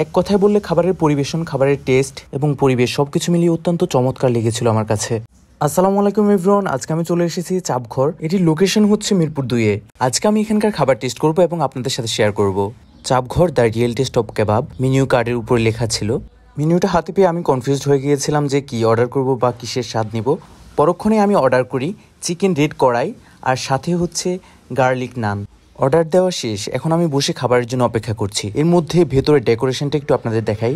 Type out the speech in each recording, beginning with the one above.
এক কথায় বললে খাবারের পরিবেশন, খাবারের টেস্ট এবং পরিবেশ সবকিছু মিলিয়ে অত্যন্ত চমৎকার লেগেছিল আমার কাছে। আসসালামু আলাইকুম এভরিওয়ান, আজকে আমি চলে এসেছি চাপঘর। এটির লোকেশন হচ্ছে মিরপুর 2-এ। আজকে আমি এখানকার খাবার টেস্ট করব এবং আপনাদের সাথে শেয়ার করব। Chapghar the real taste of kebab menu কার্ডের উপরে লেখা ছিল। মেনুটা হাতে পেয়ে আমি কনফিউজড হয়ে গিয়েছিলাম যে কি অর্ডার করব বা কিসের স্বাদ নিব। পরক্ষণে আমি অর্ডার করি চিকেন রেড কড়াই আর সাথে হচ্ছে গার্লিক নান। অর্ডার দেওয়া শেষ, এখন আমি বসে খাবারের জন্য অপেক্ষা করছি। এর মধ্যে ভেতরের ডেকোরেশনটা একটু আপনাদের দেখাই।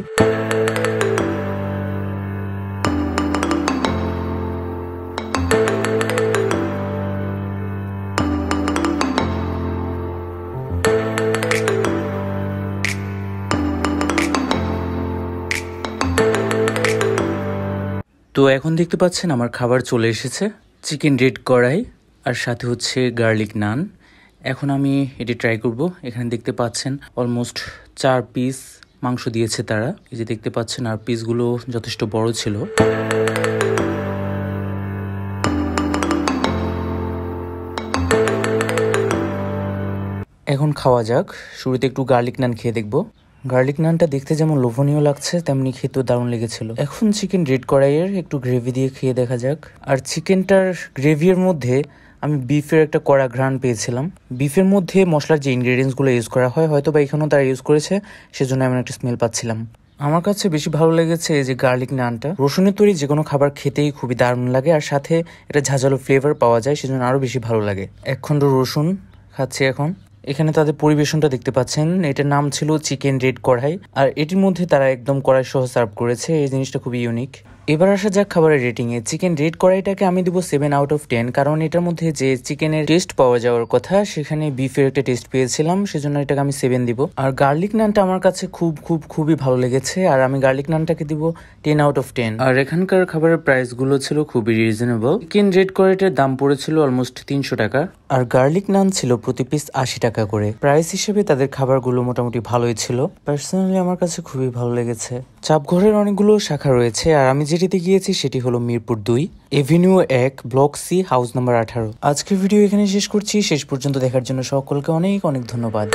তো এখন দেখতে পাচ্ছেন আমার খাবার চলে এসেছে, চিকেন রেড কড়াই আর সাথে হচ্ছে গার্লিক নান। এখন আমি এটি ট্রাই করব। এখানে দেখতে পাচ্ছেন অলমোস্ট 4 পিস মাংস দিয়েছে তারা, এই যে দেখতে পাচ্ছেন, আর পিসগুলো যথেষ্ট বড় ছিল। এখন খাওয়া যাক। শুরুতে একটু গার্লিক নান খেয়ে দেখবো। গার্লিক নানটা দেখতে যেমন লোভনীয় লাগছে তেমনি খেতেও দারুণ লেগেছিল। এখন চিকেন রেড কড়াইয়ের একটু গ্রেভি দিয়ে খেয়ে দেখা যাক। আর চিকেনটার গ্রেভির মধ্যে আমি বিফের একটা কড়া ঘ্রাণ পেয়েছিলাম। বিফের মধ্যে মশলার যে ইনগ্রেডিয়েন্টসগুলো ইউজ করা হয়, হয়তো বা এখানেও তারা ইউজ করেছে, সেজন্য এমন একটা স্মেল পাচ্ছিলাম। আমার কাছে বেশি ভালো লেগেছে এই যে গার্লিক নানটা। রসুনের তৈরি যে কোনো খাবার খেতেই খুবই দারুণ লাগে, আর সাথে এটা ঝাঁঝালো ফ্লেভার পাওয়া যায়, সেজন্য আরো বেশি ভালো লাগে। এক খণ্ড রসুন খাচ্ছি এখন। এখানে তাদের পরিবেশনটা দেখতে পাচ্ছেন, এটার নাম ছিল চিকেন রেড কড়াই, আর এটির মধ্যে তারা একদম কড়াই সহ সার্ভ করেছে। এই জিনিসটা খুবই ইউনিক। এবার আসা যাক খাবারের রেটিং এ। চিকেন রেড কড়াইটাকে আমি দিব 7/10, কারণ এটার মধ্যে যে চিকেনের টেস্ট পাওয়া যাওয়ার কথা, সেখানে বিফের একটা টেস্ট পেয়েছিলাম, সেজন্য এটাকে আমি 7 দিব। আর গার্লিক নানটা আমার কাছে খুবই ভালো লেগেছে, আর আমি গার্লিক নানটাকে দিব 10/10। আর এখানকার খাবারের প্রাইস গুলো ছিল খুবই রিজনেবল। চিকেন রেড কড়াইটার দাম পড়েছিল অলমোস্ট 300 টাকা, আর গার্লিক নান ছিল প্রতি পিস 80 টাকা করে। প্রাইস হিসেবে তাদের খাবারগুলো মোটামুটি ভালোই ছিল। পার্সোনালি আমার কাছে খুবই ভালো লেগেছে। চাপঘরের অনেকগুলো শাখা রয়েছে, আর আমি যেটিতে গিয়েছি সেটি হলো Mirpur 2, avenue 1, block C, house number 18। আজকের ভিডিও এখানে শেষ করছি। শেষ পর্যন্ত দেখার জন্য সকলকে অনেক ধন্যবাদ।